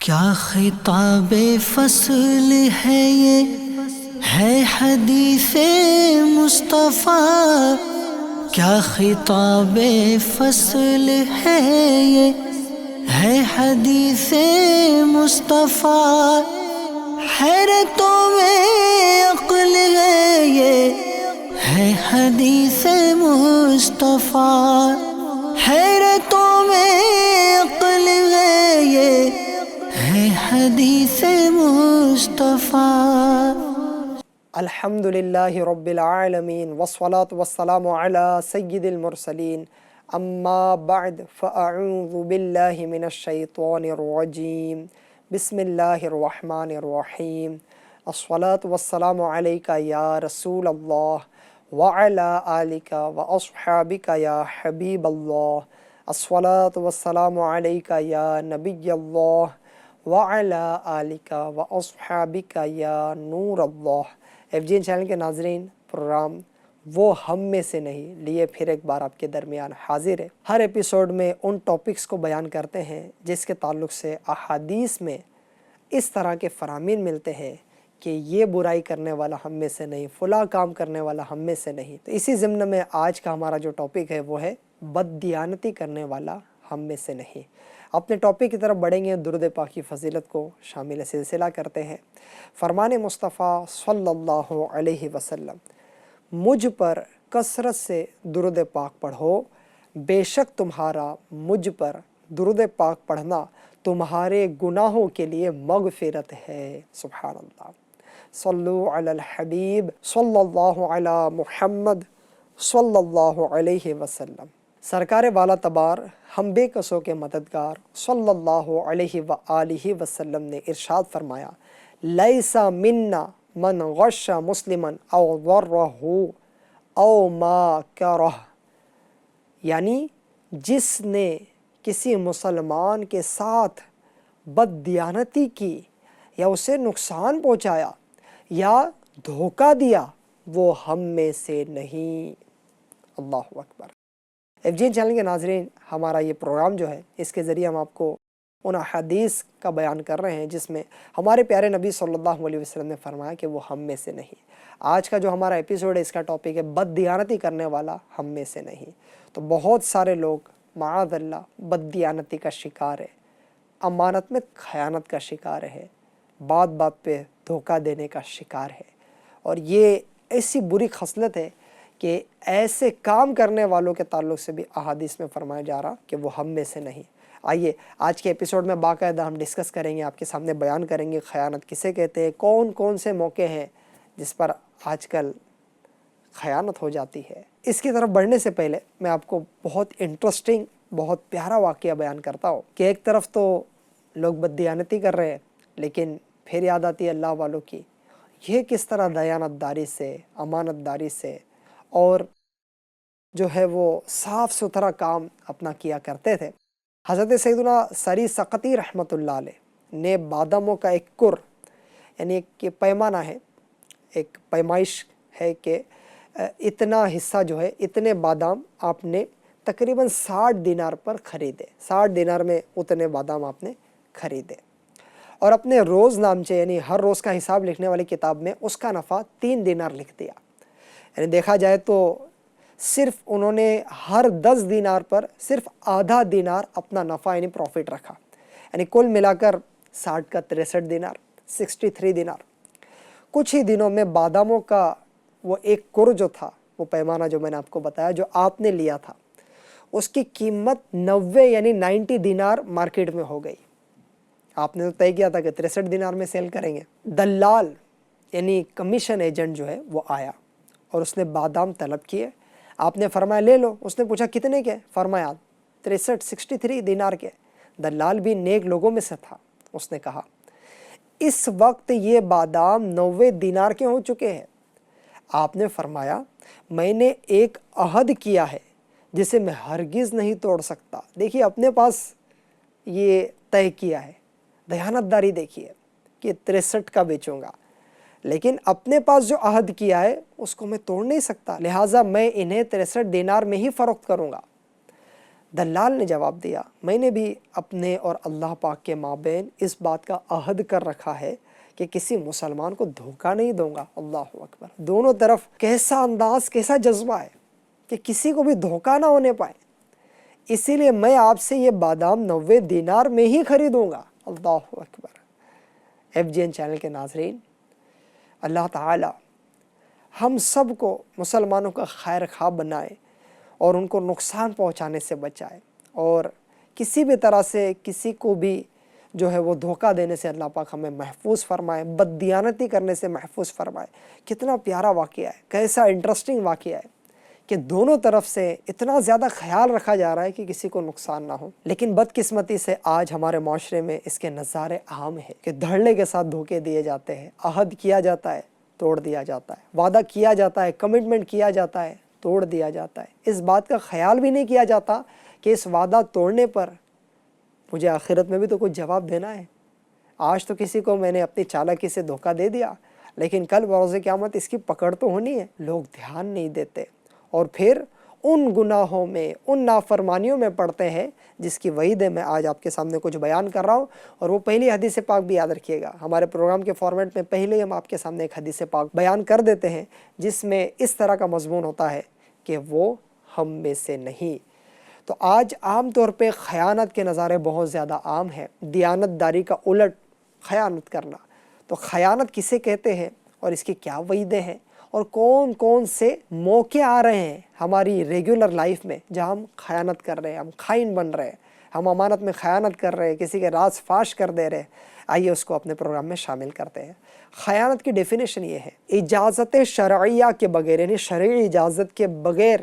کیا خطاب فصل ہے یہ ہے حدیث مصطفیٰ، کیا خطاب فصل ہے یہ ہے حدیث مصطفیٰ، حیرتوں میں عقل ہے یہ ہے حدیث مصطفیٰ، حیرتوں میں عقل ہے یہ ہے حدیث مصطفیٰ۔ الحمدللہ رب العالمین والصلاة والسلام علی سید المرسلین، اما بعد فاعوذ باللہ من الشیطان الرجیم، بسم اللہ الرحمن الرحیم۔ الصلاة والسلام علیکہ یا رسول اللہ وعلی آلکہ واصحابکہ یا حبیب اللہ، الصلاة والسلام علیکہ یا نبی اللہ وعلی آلکہ واصحابکہ یا نور اللہ۔ ایف جی این چینل کے ناظرین، پروگرام وہ ہم میں سے نہیں لیے پھر ایک بار آپ کے درمیان حاضر ہے۔ ہر ایپیسوڈ میں ان ٹاپکس کو بیان کرتے ہیں جس کے تعلق سے احادیث میں اس طرح کے فرامین ملتے ہیں کہ یہ برائی کرنے والا ہم میں سے نہیں، فلاں کام کرنے والا ہم میں سے نہیں۔ تو اسی ضمن میں آج کا ہمارا جو ٹاپک ہے وہ ہے بددیانتی کرنے والا ہم میں سے نہیں۔ اپنے ٹاپک کی طرف بڑھیں گے، درود پاک کی فضیلت کو شامل سلسلہ کرتے ہیں۔ فرمان مصطفیٰ صلی اللہ علیہ وسلم، مجھ پر کثرت سے درود پاک پڑھو، بے شک تمہارا مجھ پر درود پاک پڑھنا تمہارے گناہوں کے لیے مغفرت ہے۔ سبحان اللہ۔ صلو علی الحبیب صلی اللہ علی محمد صلی اللہ علیہ وسلم۔ سرکار والا تبار ہم بے کسوں کے مددگار صلی اللہ علیہ وآلہ وسلم نے ارشاد فرمایا، لیسا منا من غش مسلما او ضرہ او ما کرہ، یعنی جس نے کسی مسلمان کے ساتھ بددیانتی کی یا اسے نقصان پہنچایا یا دھوکہ دیا، وہ ہم میں سے نہیں۔ اللہ اکبر۔ ایف جی این چینل کے ناظرین، ہمارا یہ پروگرام جو ہے اس کے ذریعے ہم آپ کو ان احادیث کا بیان کر رہے ہیں جس میں ہمارے پیارے نبی صلی اللہ علیہ وسلم نے فرمایا کہ وہ ہم میں سے نہیں۔ آج کا جو ہمارا ایپیسوڈ ہے اس کا ٹاپک ہے بددیانتی کرنے والا ہم میں سے نہیں۔ تو بہت سارے لوگ معاذ اللہ بددیانتی کا شکار ہے، امانت میں خیانت کا شکار ہے، بات بات پہ دھوکہ دینے کا شکار ہے، اور یہ ایسی بری خصلت ہے کہ ایسے کام کرنے والوں کے تعلق سے بھی احادیث میں فرمایا جا رہا کہ وہ ہم میں سے نہیں۔ آئیے آج کے ایپیسوڈ میں باقاعدہ ہم ڈسکس کریں گے، آپ کے سامنے بیان کریں گے خیانت کسے کہتے ہیں، کون کون سے موقع ہیں جس پر آج کل خیانت ہو جاتی ہے۔ اس کی طرف بڑھنے سے پہلے میں آپ کو بہت انٹرسٹنگ، بہت پیارا واقعہ بیان کرتا ہوں کہ ایک طرف تو لوگ بددیانتی کر رہے ہیں لیکن پھر یاد آتی ہے اللہ والوں کی، یہ کس طرح دیانت داری سے، امانت داری سے اور جو ہے وہ صاف ستھرا کام اپنا کیا کرتے تھے۔ حضرت سیدنا سری سقطی رحمۃ اللہ علیہ نے باداموں کا ایک کر، یعنی ایک پیمانہ ہے، ایک پیمائش ہے کہ اتنا حصہ جو ہے، اتنے بادام آپ نے تقریباً 60 دینار پر خریدے، 60 دینار میں اتنے بادام آپ نے خریدے، اور اپنے روز نامچے یعنی ہر روز کا حساب لکھنے والی کتاب میں اس کا نفع 3 دینار لکھ دیا۔ یعنی دیکھا جائے تو صرف انہوں نے ہر 10 دینار پر صرف آدھا دینار اپنا نفع یعنی پروفٹ رکھا، یعنی کل ملا کر 60 کا 63 دینار، 63 دینار۔ کچھ ہی دنوں میں باداموں کا وہ ایک کر جو تھا، وہ پیمانہ جو میں نے آپ کو بتایا جو آپ نے لیا تھا، اس کی قیمت 90 یعنی 90 دینار مارکیٹ میں ہو گئی۔ آپ نے تو طے کیا تھا کہ 63 دینار میں سیل کریں گے۔ دلال یعنی کمیشن ایجنٹ جو ہے وہ آیا اور اس نے بادام طلب کیے۔ آپ نے فرمایا لے لو۔ اس نے پوچھا کتنے کے؟ فرمایا 63 دینار کے۔ دلال بھی نیک لوگوں میں سے تھا، اس نے کہا اس وقت یہ بادام 90 دینار کے ہو چکے ہیں۔ آپ نے فرمایا میں نے ایک عہد کیا ہے جسے میں ہرگز نہیں توڑ سکتا۔ دیکھیے اپنے پاس یہ طے کیا ہے، دیانت داری دیکھیے کہ 63 کا بیچوں گا، لیکن اپنے پاس جو عہد کیا ہے اس کو میں توڑ نہیں سکتا، لہٰذا میں انہیں 63 دینار میں ہی فروخت کروں گا۔ دلال نے جواب دیا میں نے بھی اپنے اور اللہ پاک کے مابین اس بات کا عہد کر رکھا ہے کہ کسی مسلمان کو دھوکہ نہیں دوں گا۔ اللہ اکبر، دونوں طرف کیسا انداز، کیسا جذبہ ہے کہ کسی کو بھی دھوکہ نہ ہونے پائے، اسی لیے میں آپ سے یہ بادام 90 دینار میں ہی خریدوں گا۔ اللہ اکبر۔ FGN چینل کے ناظرین، اللہ تعالی ہم سب کو مسلمانوں کا خیر خواہ بنائے اور ان کو نقصان پہنچانے سے بچائے، اور کسی بھی طرح سے کسی کو بھی جو ہے وہ دھوکہ دینے سے اللہ پاک ہمیں محفوظ فرمائے، بددیانتی کرنے سے محفوظ فرمائے۔ کتنا پیارا واقعہ ہے، کیسا انٹرسٹنگ واقعہ ہے کہ دونوں طرف سے اتنا زیادہ خیال رکھا جا رہا ہے کہ کسی کو نقصان نہ ہو۔ لیکن بدقسمتی سے آج ہمارے معاشرے میں اس کے نظارے عام ہیں کہ دھڑلے کے ساتھ دھوکے دیے جاتے ہیں، عہد کیا جاتا ہے، توڑ دیا جاتا ہے، وعدہ کیا جاتا ہے، کمٹمنٹ کیا جاتا ہے، توڑ دیا جاتا ہے۔ اس بات کا خیال بھی نہیں کیا جاتا کہ اس وعدہ توڑنے پر مجھے آخرت میں بھی تو کچھ جواب دینا ہے۔ آج تو کسی کو میں نے اپنی چالاکی سے دھوکہ دے دیا، لیکن کل بروز قیامت اس کی پکڑ تو ہونی ہے۔ لوگ دھیان نہیں دیتے اور پھر ان گناہوں میں، ان نافرمانیوں میں پڑتے ہیں جس کی وعید میں آج آپ کے سامنے کچھ بیان کر رہا ہوں، اور وہ پہلی حدیث پاک بھی یاد رکھیے گا۔ ہمارے پروگرام کے فارمیٹ میں پہلے ہم آپ کے سامنے ایک حدیث پاک بیان کر دیتے ہیں جس میں اس طرح کا مضمون ہوتا ہے کہ وہ ہم میں سے نہیں۔ تو آج عام طور پہ خیانت کے نظارے بہت زیادہ عام ہیں، دیانت داری کا الٹ خیانت کرنا۔ تو خیانت کسے کہتے ہیں اور اس کی کیا وعیدیں ہیں، اور کون کون سے موقع آ رہے ہیں ہماری ریگولر لائف میں جہاں ہم خیانت کر رہے ہیں، ہم خائن بن رہے ہیں، ہم امانت میں خیانت کر رہے ہیں، کسی کے راز فاش کر دے رہے ہیں۔ آئیے اس کو اپنے پروگرام میں شامل کرتے ہیں۔ خیانت کی ڈیفینیشن یہ ہے، اجازت شرعیہ کے بغیر، یعنی شرعی اجازت کے بغیر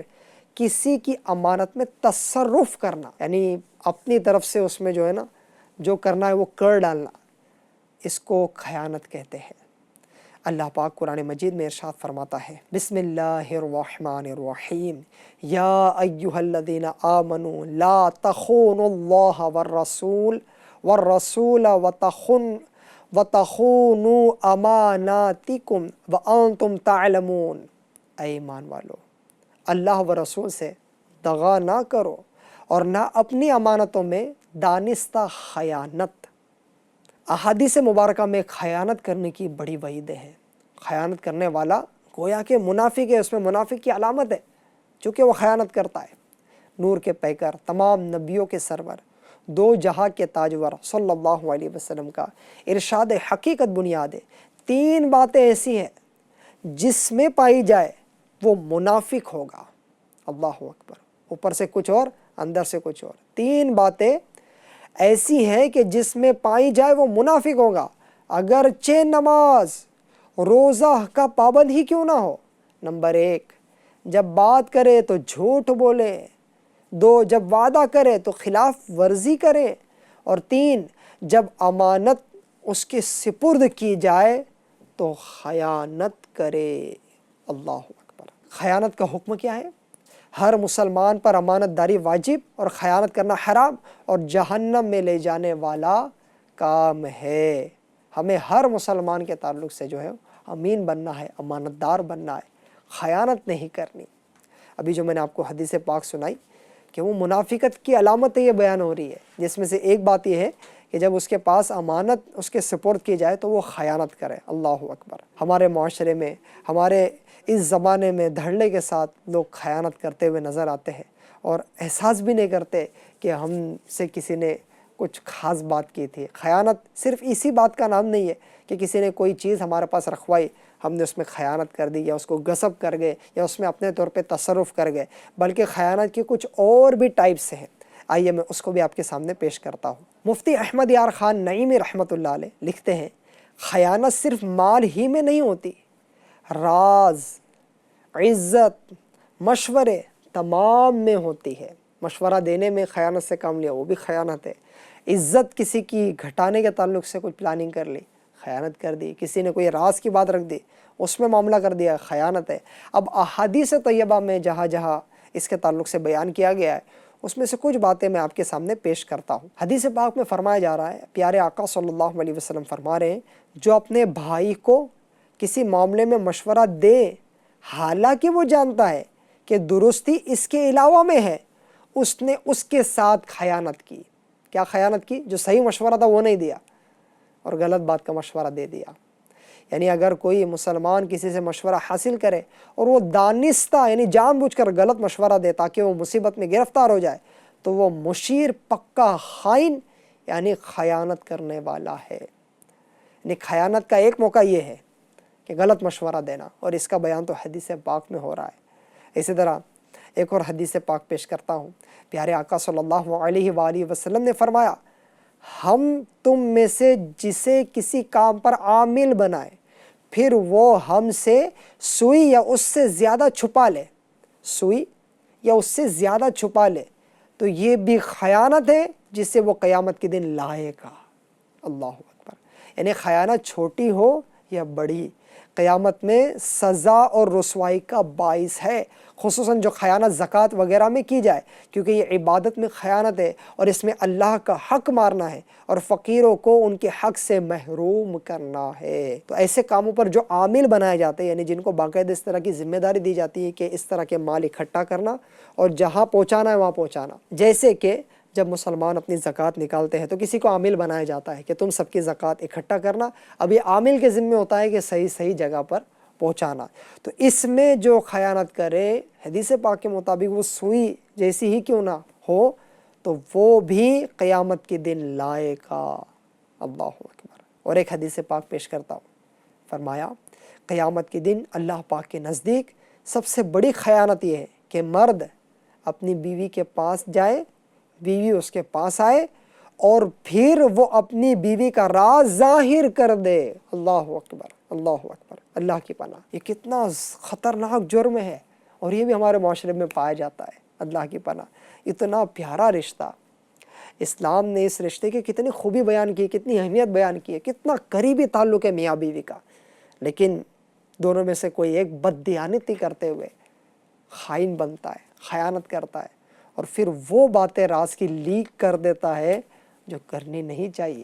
کسی کی امانت میں تصرف کرنا، یعنی اپنی طرف سے اس میں جو ہے نا جو کرنا ہے وہ کر ڈالنا، اس کو خیانت کہتے ہیں۔ اللہ پاک قرآن مجید میں ارشاد فرماتا ہے، بسم اللہ الرحمن الرحیم، یا ایہا الذین آمنوا لا تخونوا اللہ والرسول وتخونوا اماناتکم وانتم تعلمون۔ اے ایمان والو، اللہ و رسول سے دغا نہ کرو اور نہ اپنی امانتوں میں دانستہ خیانت۔ احادیث مبارکہ میں خیانت کرنے کی بڑی وعیدیں ہیں۔ خیانت کرنے والا گویا کہ منافق ہے، اس میں منافق کی علامت ہے چونکہ وہ خیانت کرتا ہے۔ نور کے پیکر، تمام نبیوں کے سرور، دو جہاں کے تاجور صلی اللہ علیہ وسلم کا ارشاد حقیقت بنیاد ہے، 3 باتیں ایسی ہیں جس میں پائی جائے وہ منافق ہوگا۔ اللہ اکبر، اوپر سے کچھ اور اندر سے کچھ اور۔ 3 باتیں ایسی ہیں کہ جس میں پائی جائے وہ منافق ہوگا، اگرچہ نماز روزہ کا پابند ہی کیوں نہ ہو۔ نمبر 1، جب بات کرے تو جھوٹ بولے۔ 2، جب وعدہ کرے تو خلاف ورزی کرے۔ اور 3، جب امانت اس کے سپرد کی جائے تو خیانت کرے۔ اللہ اکبر۔ خیانت کا حکم کیا ہے؟ ہر مسلمان پر امانت داری واجب اور خیانت کرنا حرام اور جہنم میں لے جانے والا کام ہے۔ ہمیں ہر مسلمان کے تعلق سے جو ہے امین بننا ہے، امانت دار بننا ہے، خیانت نہیں کرنی۔ ابھی جو میں نے آپ کو حدیث پاک سنائی کہ وہ منافقت کی علامتیں یہ بیان ہو رہی ہے، جس میں سے ایک بات یہ ہے کہ جب اس کے پاس امانت اس کے سپرد کی جائے تو وہ خیانت کرے۔ اللہ اکبر۔ ہمارے معاشرے میں، ہمارے اس زمانے میں دھڑلے کے ساتھ لوگ خیانت کرتے ہوئے نظر آتے ہیں اور احساس بھی نہیں کرتے کہ ہم سے کسی نے کچھ خاص بات کی تھی۔ خیانت صرف اسی بات کا نام نہیں ہے کہ کسی نے کوئی چیز ہمارے پاس رکھوائی، ہم نے اس میں خیانت کر دی یا اس کو غصب کر گئے یا اس میں اپنے طور پہ تصرف کر گئے، بلکہ خیانت کی کچھ اور بھی ٹائپس ہیں۔ آئیے میں اس کو بھی آپ کے سامنے پیش کرتا ہوں۔ مفتی احمد یار خان نعیمی رحمۃ اللہ علیہ لکھتے ہیں، خیانت صرف مال ہی میں نہیں ہوتی، راز، عزت، مشورے تمام میں ہوتی ہے۔ مشورہ دینے میں خیانت سے کام لیا وہ بھی خیانت ہے۔ عزت کسی کی گھٹانے کے تعلق سے کچھ پلاننگ کر لی، خیانت کر دی۔ کسی نے کوئی راز کی بات رکھ دی، اس میں معاملہ کر دیا، خیانت ہے۔ اب احادیث طیبہ میں جہاں جہاں اس کے تعلق سے بیان کیا گیا ہے اس میں سے کچھ باتیں میں آپ کے سامنے پیش کرتا ہوں۔ حدیث پاک میں فرمایا جا رہا ہے، پیارے آقا صلی اللہ علیہ وسلم فرما رہے ہیں، جو اپنے بھائی کو کسی معاملے میں مشورہ دے حالانکہ وہ جانتا ہے کہ درستی اس کے علاوہ میں ہے، اس نے اس کے ساتھ خیانت کی. کیا خیانت کی؟ جو صحیح مشورہ تھا وہ نہیں دیا اور غلط بات کا مشورہ دے دیا. یعنی اگر کوئی مسلمان کسی سے مشورہ حاصل کرے اور وہ دانستہ یعنی جان بوجھ کر غلط مشورہ دے تاکہ وہ مصیبت میں گرفتار ہو جائے تو وہ مشیر پکا خائن یعنی خیانت کرنے والا ہے. یعنی خیانت کا ایک موقع یہ ہے کہ غلط مشورہ دینا، اور اس کا بیان تو حدیث پاک میں ہو رہا ہے. اسی طرح ایک اور حدیث پاک پیش کرتا ہوں. پیارے آقا صلی اللہ علیہ وآلہ وسلم نے فرمایا، ہم تم میں سے جسے کسی کام پر عامل بنائے پھر وہ ہم سے سوئی یا اس سے زیادہ چھپا لے، سوئی یا اس سے زیادہ چھپا لے تو یہ بھی خیانت ہے جسے وہ قیامت کے دن لائے گا. اللہ اکبر. یعنی خیانت چھوٹی ہو یا بڑی، قیامت میں سزا اور رسوائی کا باعث ہے. خصوصاً جو خیانت زکوٰۃ وغیرہ میں کی جائے، کیونکہ یہ عبادت میں خیانت ہے اور اس میں اللہ کا حق مارنا ہے اور فقیروں کو ان کے حق سے محروم کرنا ہے. تو ایسے کاموں پر جو عامل بنائے جاتے ہیں، یعنی جن کو باقاعدہ اس طرح کی ذمہ داری دی جاتی ہے کہ اس طرح کے مال اکٹھا کرنا اور جہاں پہنچانا ہے وہاں پہنچانا. جیسے کہ جب مسلمان اپنی زکوٰۃ نکالتے ہیں تو کسی کو عامل بنایا جاتا ہے کہ تم سب کی زکوٰۃ اکٹھا کرنا. اب یہ عامل کے ذمہ ہوتا ہے کہ صحیح جگہ پر پہنچانا. تو اس میں جو خیانت کرے حدیث پاک کے مطابق وہ سوئی جیسی ہی کیوں نہ ہو تو وہ بھی قیامت کے دن لائے گا. اللہ اکبر. اور ایک حدیث پاک پیش کرتا ہوں. فرمایا قیامت کے دن اللہ پاک کے نزدیک سب سے بڑی خیانت یہ ہے کہ مرد اپنی بیوی کے پاس جائے، بیوی اس کے پاس آئے اور پھر وہ اپنی بیوی کا راز ظاہر کر دے. اللہ اکبر. اللہ اکبر. اللہ کی پناہ. یہ کتنا خطرناک جرم ہے اور یہ بھی ہمارے معاشرے میں پایا جاتا ہے. اللہ کی پناہ. اتنا پیارا رشتہ، اسلام نے اس رشتے کی کتنی خوبی بیان کی، کتنی اہمیت بیان کی ہے، کتنا قریبی تعلق ہے میاں بیوی کا، لیکن دونوں میں سے کوئی ایک بددیانتی کرتے ہوئے خائن بنتا ہے، خیانت کرتا ہے اور پھر وہ باتیں راز کی لیک کر دیتا ہے جو کرنی نہیں چاہیے.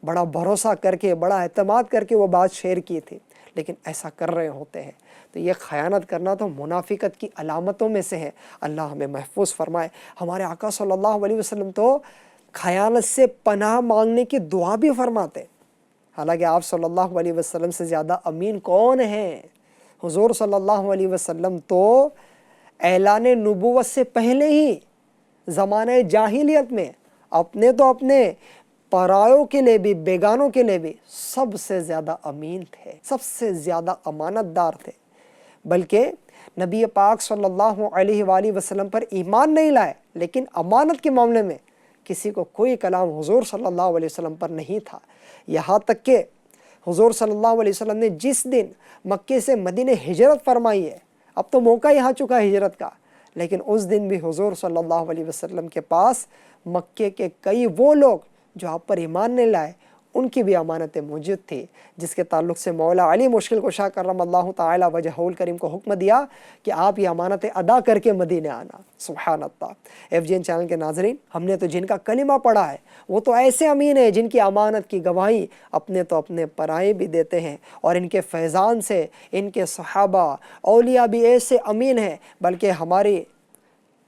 بڑا بھروسہ کر کے، بڑا اعتماد کر کے وہ بات شیئر کی تھی لیکن ایسا کر رہے ہوتے ہیں. تو یہ خیانت کرنا تو منافقت کی علامتوں میں سے ہے. اللہ ہمیں محفوظ فرمائے. ہمارے آقا صلی اللہ علیہ وسلم تو خیانت سے پناہ مانگنے کی دعا بھی فرماتے. حالانکہ آپ صلی اللہ علیہ وسلم سے زیادہ امین کون ہیں؟ حضور صلی اللہ علیہ وسلم تو اعلان نبوت سے پہلے ہی زمانہ جاہلیت میں اپنے پرایوں کے لیے بھی، بیگانوں کے لیے بھی سب سے زیادہ امین تھے، سب سے زیادہ امانت دار تھے. بلکہ نبی پاک صلی اللہ علیہ وآلہ وسلم پر ایمان نہیں لائے لیکن امانت کے معاملے میں کسی کو کوئی کلام حضور صلی اللہ علیہ وسلم پر نہیں تھا. یہاں تک کہ حضور صلی اللہ علیہ وسلم نے جس دن مکے سے مدینہ ہجرت فرمائی ہے، اب تو موقع ہی آ چکا ہے ہجرت کا، لیکن اس دن بھی حضور صلی اللہ علیہ وسلم کے پاس مکے کے کئی وہ لوگ جو آپ پر ایمان نہیں لائے ان کی بھی امانتیں موجود تھی، جس کے تعلق سے مولا علی مشکل کشا کرم اللہ تعالی وجہہ الکریم کو حکم دیا کہ آپ یہ امانتیں ادا کر کے مدینے آنا. سبحان اللہ. FGN چینل کے ناظرین، ہم نے تو جن کا کلمہ پڑھا ہے وہ تو ایسے امین ہیں جن کی امانت کی گواہی اپنے پرائے بھی دیتے ہیں، اور ان کے فیضان سے ان کے صحابہ اولیاء بھی ایسے امین ہیں. بلکہ ہماری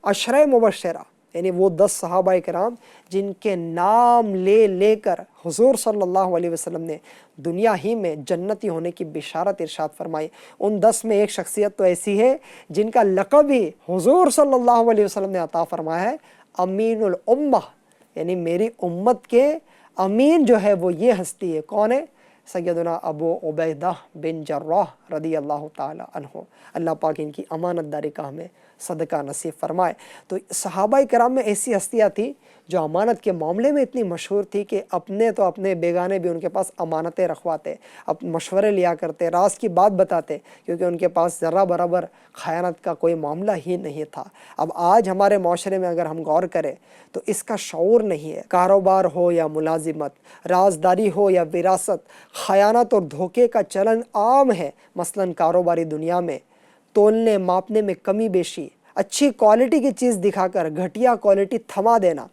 عشرہ مبشرہ یعنی وہ 10 صحابہ کرام جن کے نام لے کر حضور صلی اللہ علیہ وسلم نے دنیا ہی میں جنتی ہونے کی بشارت ارشاد فرمائی، ان 10 میں ایک شخصیت تو ایسی ہے جن کا لقب ہی حضور صلی اللہ علیہ وسلم نے عطا فرمایا ہے، امین الامہ. یعنی میری امت کے امین جو ہے وہ یہ ہستی ہے. کون ہے؟ سیدنا ابو عبیدہ بن جراح رضی اللہ تعالی عنہ. اللہ پاک ان کی امانت داری کا ہمیں صدقہ نصیب فرمائے. تو صحابہ کرام میں ایسی ہستیاں تھیں جو امانت کے معاملے میں اتنی مشہور تھی کہ اپنے بیگانے بھی ان کے پاس امانتیں رکھواتے، مشورے لیا کرتے، راز کی بات بتاتے، کیونکہ ان کے پاس ذرہ برابر خیانت کا کوئی معاملہ ہی نہیں تھا. اب آج ہمارے معاشرے میں اگر ہم غور کریں تو اس کا شعور نہیں ہے. کاروبار ہو یا ملازمت، رازداری ہو یا وراثت، خیانت اور دھوکے کا چلن عام ہے. مثلاً کاروباری دنیا میں تولنے ماپنے میں کمی بیشی، اچھی کوالٹی کی چیز دکھا کر گھٹیا کوالٹی تھما دینا،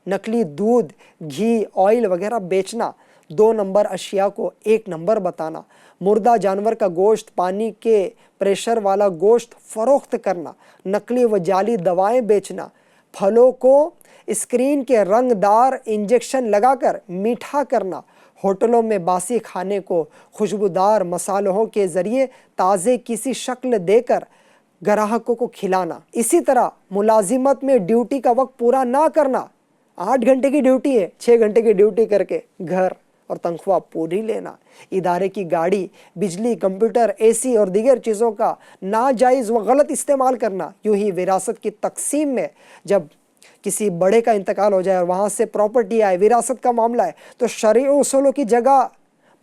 نقلی دودھ، گھی، آئل وغیرہ بیچنا، 2 نمبر اشیاء کو 1 نمبر بتانا، مردہ جانور کا گوشت، پانی کے پریشر والا گوشت فروخت کرنا، نقلی و جعلی دوائیں بیچنا، پھلوں کو اسکرین کے رنگ دار انجیکشن لگا کر میٹھا کرنا، ہوٹلوں میں باسی کھانے کو خوشبودار مصالحوں کے ذریعے تازے کسی شکل دے کر گراہکوں کو کھلانا۔ اسی طرح ملازمت میں ڈیوٹی کا وقت پورا نہ کرنا، 8 گھنٹے کی ڈیوٹی ہے، 6 گھنٹے کی ڈیوٹی کر کے گھر اور تنخواہ پوری لینا۔ ادارے کی گاڑی، بجلی، کمپیوٹر، اے سی اور دیگر چیزوں کا ناجائز و غلط استعمال کرنا۔ یوں ہی وراثت کی تقسیم میں جب کسی بڑے کا انتقال ہو جائے اور وہاں سے پراپرٹی آئے، وراثت کا معاملہ ہے، تو شرعی اصولوں کی جگہ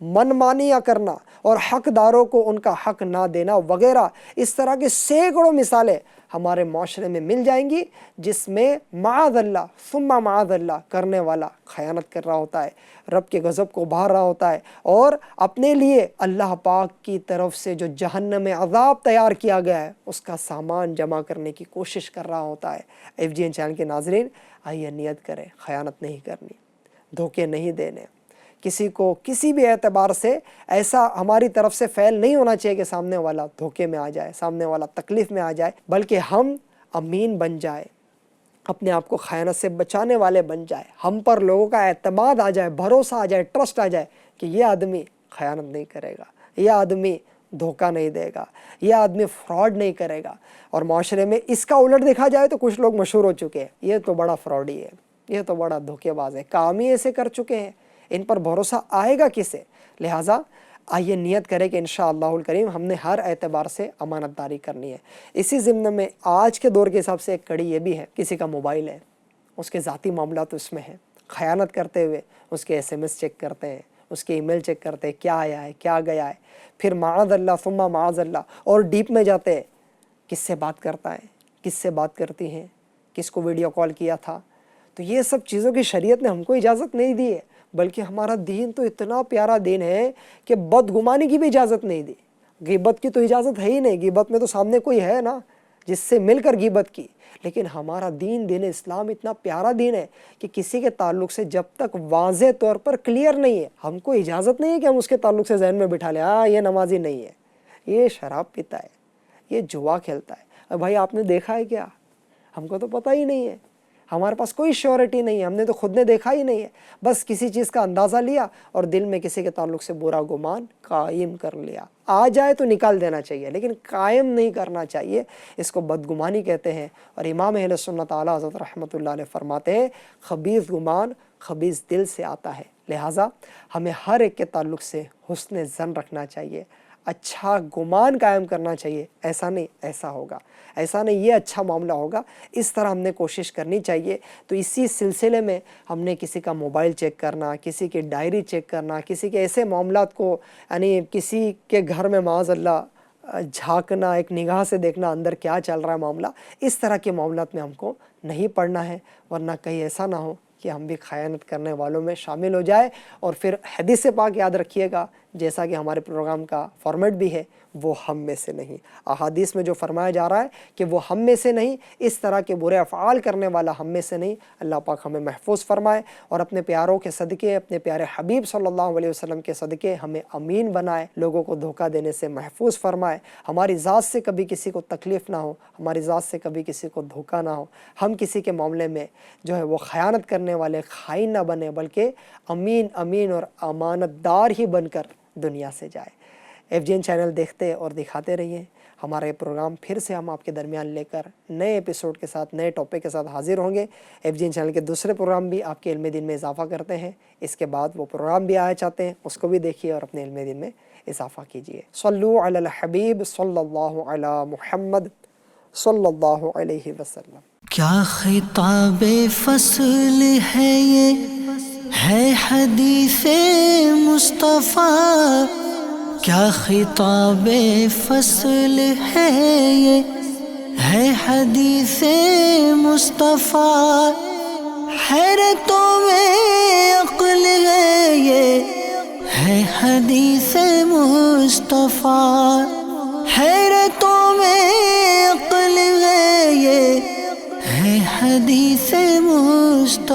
منمانیاں کرنا اور حقداروں کو ان کا حق نہ دینا وغیرہ، اس طرح کی سینکڑوں مثالیں ہمارے معاشرے میں مل جائیں گی، جس میں معاذ اللہ ثم معاذ اللہ کرنے والا خیانت کر رہا ہوتا ہے، رب کے غضب کو ابھار رہا ہوتا ہے، اور اپنے لیے اللہ پاک کی طرف سے جو جہنم عذاب تیار کیا گیا ہے اس کا سامان جمع کرنے کی کوشش کر رہا ہوتا ہے۔ FGN چینل کے ناظرین، آئیے نیت کریں، خیانت نہیں کرنی، دھوکے نہیں دینے، کسی کو کسی بھی اعتبار سے ایسا ہماری طرف سے فعل نہیں ہونا چاہیے کہ سامنے والا دھوکے میں آ جائے، سامنے والا تکلیف میں آ جائے، بلکہ ہم امین بن جائے، اپنے آپ کو خیانت سے بچانے والے بن جائے، ہم پر لوگوں کا اعتماد آ جائے، بھروسہ آ جائے، ٹرسٹ آ جائے کہ یہ آدمی خیانت نہیں کرے گا، یہ آدمی دھوکہ نہیں دے گا، یہ آدمی فراڈ نہیں کرے گا۔ اور معاشرے میں اس کا الٹ دیکھا جائے تو کچھ لوگ مشہور ہو چکے ہیں، یہ تو بڑا فراڈی ہے، یہ تو بڑا دھوکے باز ہے، کام ہی ایسے کر چکے ہیں، ان پر بھروسہ آئے گا کسے؟ لہٰذا آئیے نیت کریں کہ انشاءاللہ الکریم ہم نے ہر اعتبار سے امانت داری کرنی ہے۔ اسی ضمن میں آج کے دور کے حساب سے ایک کڑی یہ بھی ہے، کسی کا موبائل ہے، اس کے ذاتی معاملات اس میں ہیں، خیانت کرتے ہوئے اس کے SMS چیک کرتے ہیں، اس کے ای میل چیک کرتے ہیں، کیا آیا ہے، کیا گیا ہے، پھر معاذ اللہ ثم معاذ اللہ اور ڈیپ میں جاتے ہیں، کس سے بات کرتا ہے، کس سے بات کرتی ہیں، کس کو ویڈیو کال کیا تھا۔ تو یہ سب چیزوں کی شریعت نے ہم کو اجازت نہیں دی ہے، بلکہ ہمارا دین تو اتنا پیارا دین ہے کہ بدگمانی کی بھی اجازت نہیں دی۔ غیبت کی تو اجازت ہے ہی نہیں، غیبت میں تو سامنے کوئی ہے نا جس سے مل کر غیبت کی، لیکن ہمارا دین اسلام اتنا پیارا دین ہے کہ کسی کے تعلق سے جب تک واضح طور پر کلیئر نہیں ہے، ہم کو اجازت نہیں ہے کہ ہم اس کے تعلق سے ذہن میں بٹھا لیں ہاں یہ نمازی نہیں ہے، یہ شراب پیتا ہے، یہ جوا کھیلتا ہے۔ اب بھائی آپ نے دیکھا ہے کیا؟ ہم کو تو پتہ ہی نہیں ہے، ہمارے پاس کوئی شیورٹی نہیں ہے، ہم نے تو خود نے دیکھا ہی نہیں ہے، بس کسی چیز کا اندازہ لیا اور دل میں کسی کے تعلق سے برا گمان قائم کر لیا۔ آ جائے تو نکال دینا چاہیے، لیکن قائم نہیں کرنا چاہیے، اس کو بدگمانی کہتے ہیں۔ اور امام اہل سنت اعلیٰ حضرت رحمۃ اللہ علیہ فرماتے ہیں خبیث گمان خبیث دل سے آتا ہے، لہٰذا ہمیں ہر ایک کے تعلق سے حسن ظن رکھنا چاہیے، اچھا گمان قائم کرنا چاہیے، ایسا نہیں ایسا ہوگا، ایسا نہیں یہ اچھا معاملہ ہوگا، اس طرح ہم نے کوشش کرنی چاہیے۔ تو اسی سلسلے میں ہم نے کسی کا موبائل چیک کرنا، کسی کی ڈائری چیک کرنا، کسی کے ایسے معاملات کو یعنی کسی کے گھر میں معاذ اللہ جھانکنا، ایک نگاہ سے دیکھنا اندر کیا چل رہا ہے معاملہ، اس طرح کے معاملات میں ہم کو نہیں پڑنا ہے، ورنہ کہیں ایسا نہ ہو کہ ہم بھی خیانت کرنے والوں میں شامل ہو جائے۔ اور پھر حدیث پاک یاد رکھیے گا، جیسا کہ ہمارے پروگرام کا فارمیٹ بھی ہے، وہ ہم میں سے نہیں، احادیث میں جو فرمایا جا رہا ہے کہ وہ ہم میں سے نہیں، اس طرح کے برے افعال کرنے والا ہم میں سے نہیں۔ اللہ پاک ہمیں محفوظ فرمائے اور اپنے پیاروں کے صدقے، اپنے پیارے حبیب صلی اللہ علیہ وسلم کے صدقے ہمیں امین بنائے، لوگوں کو دھوکہ دینے سے محفوظ فرمائے، ہماری ذات سے کبھی کسی کو تکلیف نہ ہو، ہماری ذات سے کبھی کسی کو دھوکہ نہ ہو، ہم کسی کے معاملے میں جو ہے وہ خیانت کرنے والے خائن نہ بنے، بلکہ امین اور امانت دار ہی بن کر دنیا سے جائے۔ FGN چینل دیکھتے اور دکھاتے رہیے، ہمارا یہ پروگرام پھر سے ہم آپ کے درمیان لے کر نئے ایپیسوڈ کے ساتھ، نئے ٹاپک کے ساتھ حاضر ہوں گے۔ FGN چینل کے دوسرے پروگرام بھی آپ کے علم دین میں اضافہ کرتے ہیں، اس کے بعد وہ پروگرام بھی آیا چاہتے ہیں، اس کو بھی دیکھیے اور اپنے علم دین میں اضافہ کیجیے۔ صلو علی الحبیب صلی اللہ علی محمد صلی اللہ علیہ وسلم۔ کیا خطاب فصل ہے یہ ہے حدیث مصطفیٰ، کیا خطاب فصل ہے یہ ہے حدیث مصطفیٰ، حیرتوں میں عقل ہے یہ ہے حدیث مصطفیٰ، حیرتوں میں عقل ہے یہ ہے حدیث مصطفیٰ۔